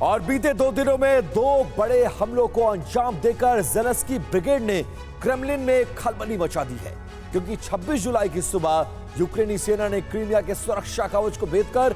और बीते 2 दिनों में 2 बड़े हमलों को अंजाम देकर ज़ेलेंस्की ब्रिगेड ने क्रेमलिन में खलबली मचा दी है, क्योंकि 26 जुलाई की सुबह यूक्रेनी सेना ने क्रीमिया के सुरक्षा कवच को भेदकर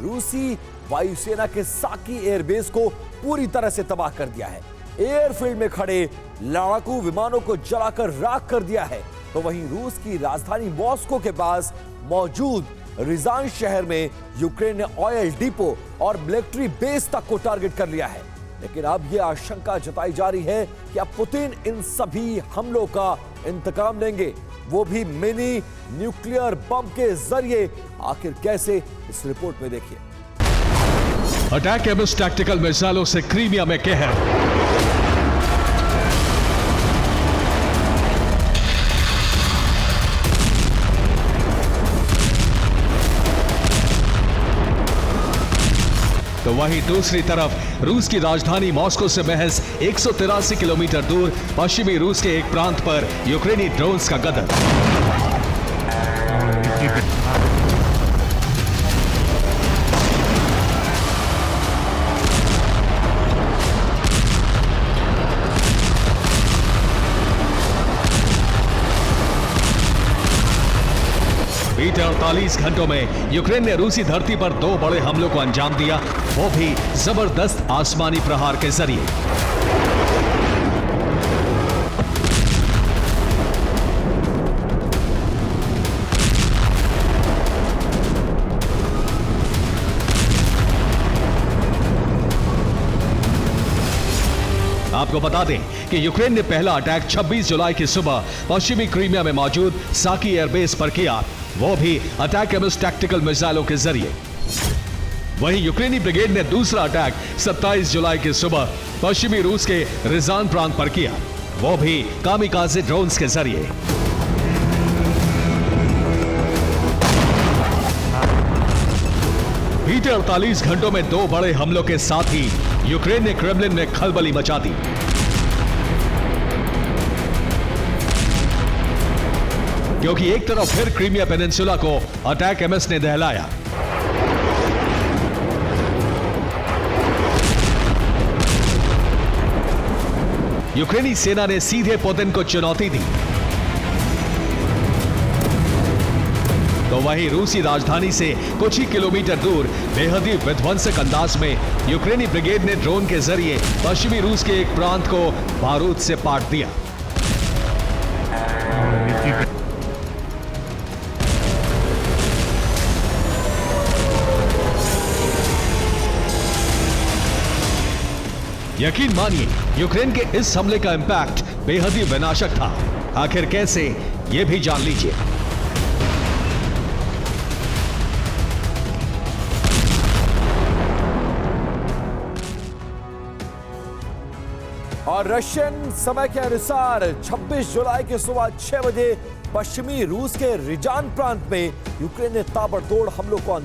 रूसी वायुसेना के साकी एयरबेस को पूरी तरह से तबाह कर दिया है। एयरफील्ड में खड़े लड़ाकू विमानों को जलाकर राख कर दिया है। तो वहीं रूस की राजधानी मॉस्को के पास मौजूद रिजान शहर में यूक्रेन ने ऑयल डिपो और मिलिट्री बेस तक को टारगेट कर लिया है। लेकिन अब यह आशंका जताई जा रही है कि अब पुतिन इन सभी हमलों का इंतकाम लेंगे, वो भी मिनी न्यूक्लियर बम के जरिए। आखिर कैसे, इस रिपोर्ट में देखिए। अटैक एमएस टैक्टिकल मिसाइलों से क्रीमिया में कहर। तो वहीं दूसरी तरफ रूस की राजधानी मॉस्को से महज 183 किलोमीटर दूर पश्चिमी रूस के एक प्रांत पर यूक्रेनी ड्रोन्स का गदर। बीते 48 घंटों में यूक्रेन ने रूसी धरती पर 2 बड़े हमलों को अंजाम दिया, वो भी जबरदस्त आसमानी प्रहार के जरिए। आपको बता दें कि यूक्रेन ने पहला अटैक 26 जुलाई की सुबह पश्चिमी क्रीमिया में मौजूद साकी एयरबेस पर किया, वो भी अटैक एमएस टैक्टिकल मिसाइलों के जरिए। वहीं यूक्रेनी ब्रिगेड ने दूसरा अटैक 27 जुलाई की सुबह पश्चिमी रूस के रिजान प्रांत पर किया, वो भी कामिकाज़े ड्रोन्स के जरिए। बीते 48 घंटों में 2 बड़े हमलों के साथ ही यूक्रेन ने क्रेमलिन में खलबली मचा दी। क्योंकि एक तरफ फिर क्रीमिया पेनिनसुला को अटैक एमएस ने दहलाया। यूक्रेनी सेना ने सीधे पुतिन को चुनौती दी। तो वहीं रूसी राजधानी से कुछ ही किलोमीटर दूर बेहद ही विध्वंसक अंदाज में यूक्रेनी ब्रिगेड ने ड्रोन के जरिए पश्चिमी रूस के एक प्रांत को बारूद से पाट दिया। यकीन मानिए, यूक्रेन के इस हमले का इंपैक्ट बेहद ही विनाशक था। आखिर कैसे, यह भी जान लीजिए। और रशियन समय के अनुसार 26 जुलाई की सुबह 6 बजे पश्चिमी रूस के रिजान प्रांत में यूक्रेन ने ताबड़तोड़ हमलों को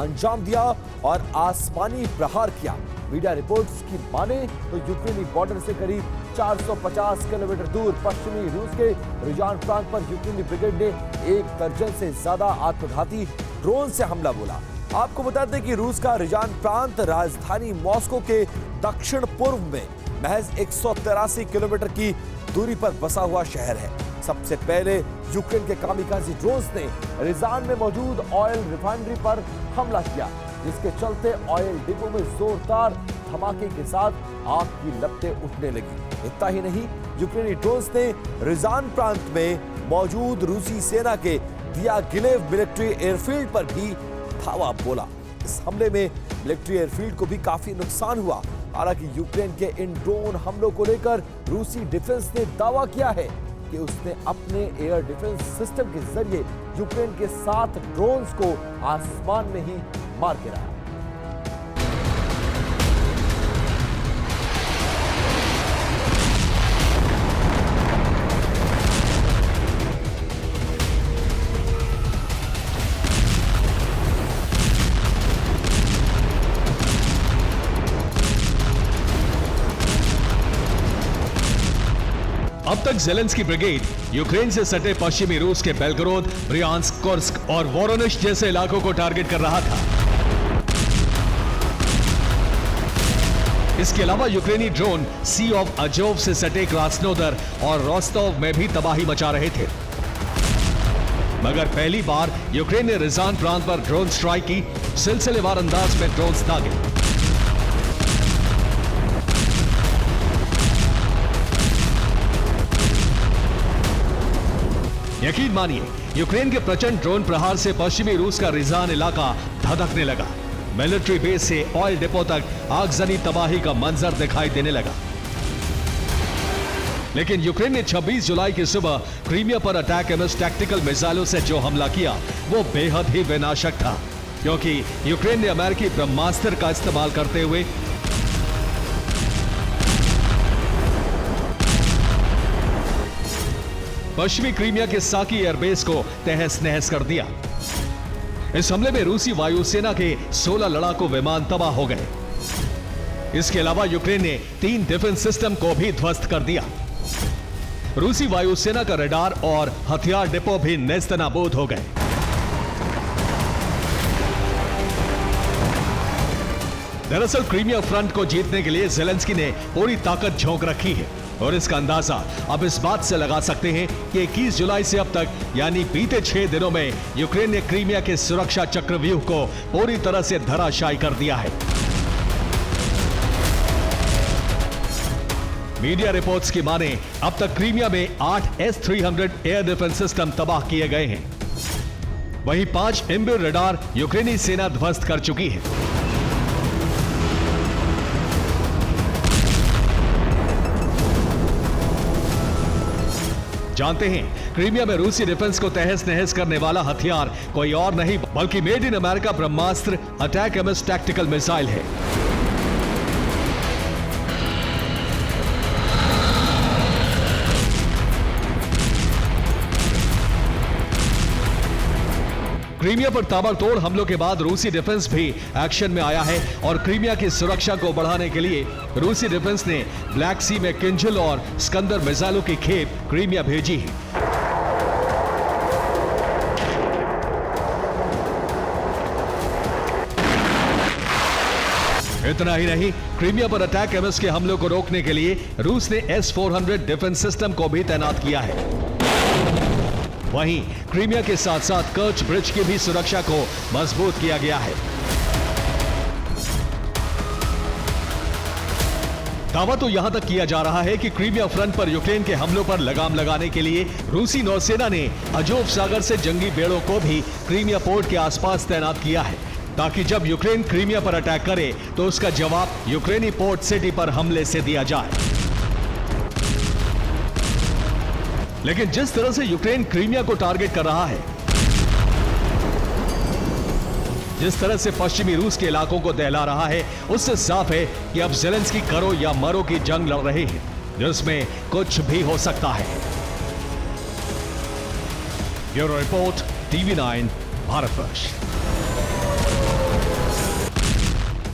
अंजाम दिया और आसमानी प्रहार किया। मीडिया रिपोर्ट्स की माने तो यूक्रेनी बॉर्डर से करीब 450 किलोमीटर दूर पश्चिमी रूस के रिजान प्रांत पर यूक्रेनी ब्रिगेड ने 1 दर्जन से ज्यादा आत्मघाती ड्रोन से हमला बोला। आपको बता दें कि रूस का रिजान प्रांत राजधानी मॉस्को के दक्षिण पूर्व में महज 183 किलोमीटर की दूरी पर बसा हुआ शहर है। सबसे पहले यूक्रेन के कामिकाज़ी ड्रोन्स ने रिजान में मौजूद ऑयल रिफाइनरी पर हमला किया, जिसके चलते ऑयल डिपो में जोरदार धमाके के साथ आग की लपटें उठने लगी। इतना ही नहीं, यूक्रेनी ड्रोन्स ने रिजान प्रांत में मौजूद रूसी सेना के दियागिलेव मिलिट्री एयरफील्ड पर भी धावा बोला। इस हमले में मिलिट्री एयरफील्ड को भी काफी नुकसान हुआ। हालांकि यूक्रेन के इन ड्रोन हमलों को लेकर रूसी डिफेंस ने दावा किया है कि उसने अपने एयर डिफेंस सिस्टम के जरिए यूक्रेन के 7 ड्रोन्स को आसमान में ही मार गिराया। अब तक ज़ेलेंस्की ब्रिगेड यूक्रेन से सटे पश्चिमी रूस के बेलगोरोद, ब्रियांस्क, कुर्स्क और वोरोनिश जैसे इलाकों को टारगेट कर रहा था। इसके अलावा यूक्रेनी ड्रोन सी ऑफ अजोव से सटे क्रास्नोदर और रोस्तोव में भी तबाही मचा रहे थे। मगर पहली बार यूक्रेन ने रिजान प्रांत पर ड्रोन स्ट्राइक की, सिलसिलेवार अंदाज में ड्रोन्स दागे। यकीन मानिए, यूक्रेन के प्रचंड ड्रोन प्रहार से पश्चिमी रूस का रिजान इलाका धधकने लगा। मिलिट्री बेस से ऑयल डिपो तक आगजनी तबाही का मंजर दिखाई देने लगा। लेकिन यूक्रेन ने 26 जुलाई की सुबह क्रीमिया पर अटैक एमएस टैक्टिकल मिसाइलों से जो हमला किया वो बेहद ही विनाशक था, क्योंकि यूक्रेन ने अमेरिकी ब्रह्मास्त्र का इस्तेमाल करते हुए पश्चिमी क्रीमिया के साकी एयरबेस को तहस नहस कर दिया। इस हमले में रूसी वायुसेना के 16 लड़ाकू विमान तबाह हो गए। इसके अलावा यूक्रेन ने 3 डिफेंस सिस्टम को भी ध्वस्त कर दिया। रूसी वायुसेना का रडार और हथियार डिपो भी नेस्तनाबूद हो गए। दरअसल क्रीमिया फ्रंट को जीतने के लिए ज़ेलेंस्की ने पूरी ताकत झोंक रखी है और इसका अंदाजा अब इस बात से लगा सकते हैं कि 21 जुलाई से अब तक यानी बीते 6 दिनों में यूक्रेन ने क्रीमिया के सुरक्षा चक्रव्यूह को पूरी तरह से धराशायी कर दिया है। मीडिया रिपोर्ट्स की माने अब तक क्रीमिया में 8 S-300 एयर डिफेंस सिस्टम तबाह किए गए हैं। वहीं 5 एम्बर रडार यूक्रेनी सेना ध्वस्त कर चुकी है। जानते हैं, क्रीमिया में रूसी डिफेंस को तहस नहस करने वाला हथियार कोई और नहीं बल्कि made in America Brahmastra attack MS tactical missile है। क्रीमिया पर ताबड़तोड़ हमलों के बाद रूसी डिफेंस भी एक्शन में आया है और क्रीमिया की सुरक्षा को बढ़ाने के लिए रूसी डिफेंस ने ब्लैक सी में किंजल और स्कंदर मिसाइलों की खेप क्रीमिया भेजी है। इतना ही नहीं, क्रीमिया पर अटैक एमएस के हमलों को रोकने के लिए रूस ने S-400 डिफेंस सिस्टम को भी तैनात किया है। वहीं क्रीमिया के साथ साथ कर्च ब्रिज की भी सुरक्षा को मजबूत किया गया है। दावा तो यहां तक किया जा रहा है कि क्रीमिया फ्रंट पर यूक्रेन के हमलों पर लगाम लगाने के लिए रूसी नौसेना ने अजोव सागर से जंगी बेड़ों को भी क्रीमिया पोर्ट के आसपास तैनात किया है, ताकि जब यूक्रेन क्रीमिया पर अटैक करे तो उसका जवाब यूक्रेनी पोर्ट सिटी पर हमले से दिया जाए। लेकिन जिस तरह से यूक्रेन क्रीमिया को टारगेट कर रहा है, जिस तरह से पश्चिमी रूस के इलाकों को दहला रहा है, उससे साफ है कि अब ज़ेलेंस्की करो या मरो की जंग लड़ रहे हैं, जिसमें कुछ भी हो सकता है। Bureau report, TV9 Bharatvarsh.